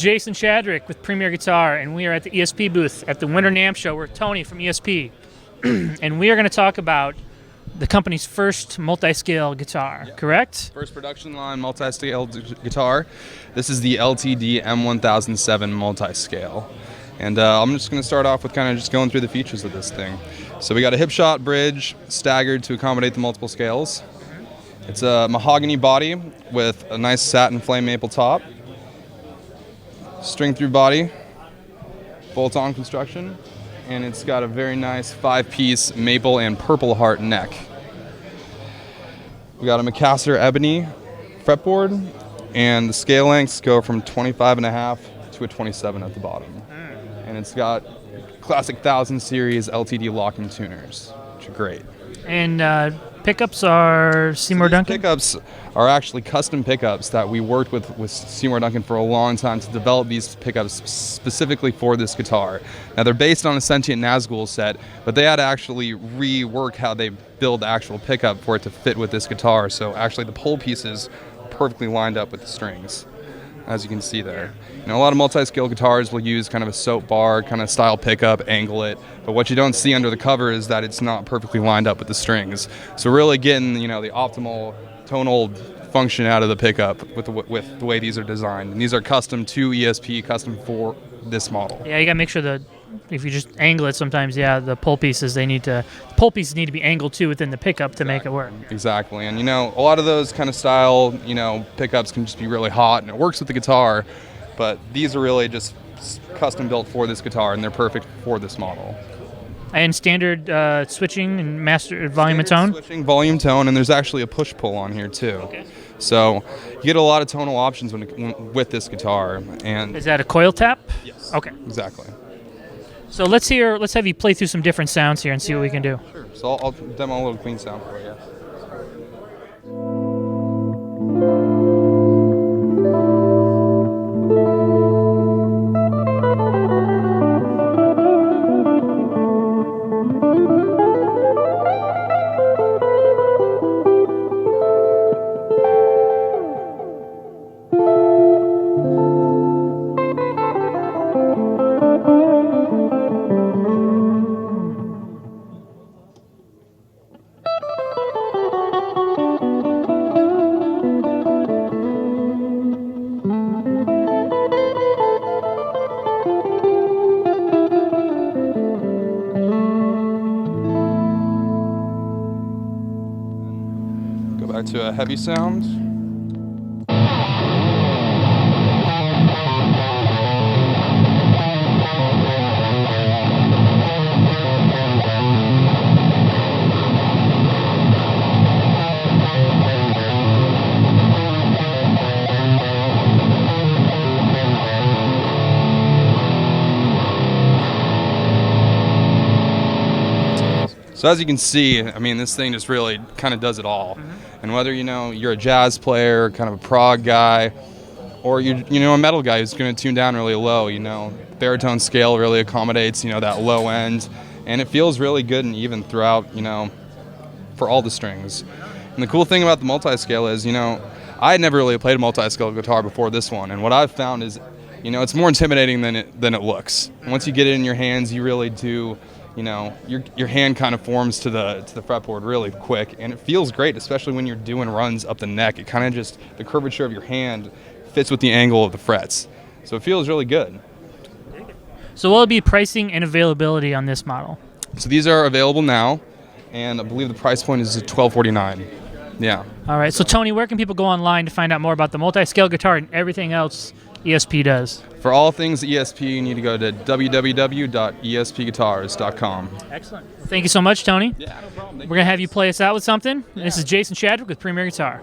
Jason Chadrick with Premier Guitar, and we are at the ESP booth at the Winter NAMM show. We're Tony from ESP, and we are going to talk about the company's first multi-scale guitar, correct? First production line multi-scale guitar. This is the LTD M-1007 multi-scale. And I'm just going to start off with kind of just going through the features of this thing. So we got a hip shot bridge staggered to accommodate the multiple scales. It's a mahogany body with a nice satin flame maple top. String through body, bolt-on construction, and it's got a very nice 5-piece maple and purple heart neck. We got a Macassar ebony fretboard, and the scale lengths go from 25.5 to a 27 at the bottom. And it's got classic 1000 series LTD locking tuners, which are great. And pickups are Seymour Duncan? Pickups are actually custom pickups that we worked with Seymour Duncan for a long time to develop these pickups specifically for this guitar. Now they're based on a Sentient Nazgul set, but they had to actually rework how they build the actual pickup for it to fit with this guitar. So actually the pole pieces perfectly lined up with the strings, as you can see there. You know, a lot of multi-scale guitars will use kind of a soap bar kind of style pickup, angle it, but what you don't see under the cover is that it's not perfectly lined up with the strings. So really getting, you know, the optimal tonal function out of the pickup with the way these are designed. And these are custom to ESP, custom for this model. Yeah, you gotta make sure that if you just angle it sometimes, the pole pieces need to be angled too within the pickup to make it work. Exactly, and you know, a lot of those kind of style, you know, pickups can just be really hot and it works with the guitar, but these are really just custom built for this guitar and they're perfect for this model. And standard switching and master volume and tone? Switching, volume, tone, and there's actually a push-pull on here too. Okay. So you get a lot of tonal options with this guitar. And is that a coil tap? Yes. Okay. Exactly. So let's have you play through some different sounds here and see what we can do. Sure. So I'll demo a little clean sound for you. Back to a heavy sound. So as you can see, I mean, this thing just really kind of does it all. And whether, you know, you're a jazz player, kind of a prog guy, or you're, you know, a metal guy who's going to tune down really low, you know, baritone scale really accommodates, you know, that low end. And it feels really good and even throughout, you know, for all the strings. And the cool thing about the multi-scale is, you know, I had never really played a multi-scale guitar before this one. And what I've found is, you know, it's more intimidating than it looks. Once you get it in your hands, you really do, you know, your hand kind of forms to the fretboard really quick, and it feels great, especially when you're doing runs up the neck. It kind of just, the curvature of your hand fits with the angle of the frets. So it feels really good. So what will be pricing and availability on this model? So these are available now, and I believe the price point is $1249. Yeah. All right. So Tony, where can people go online to find out more about the multi-scale guitar and everything else ESP does? For all things ESP, you need to go to www.espguitars.com. Excellent. Thank you so much, Tony. Yeah, no problem. We're going to have you play us out with something. Yeah. This is Jason Chadwick with Premier Guitar.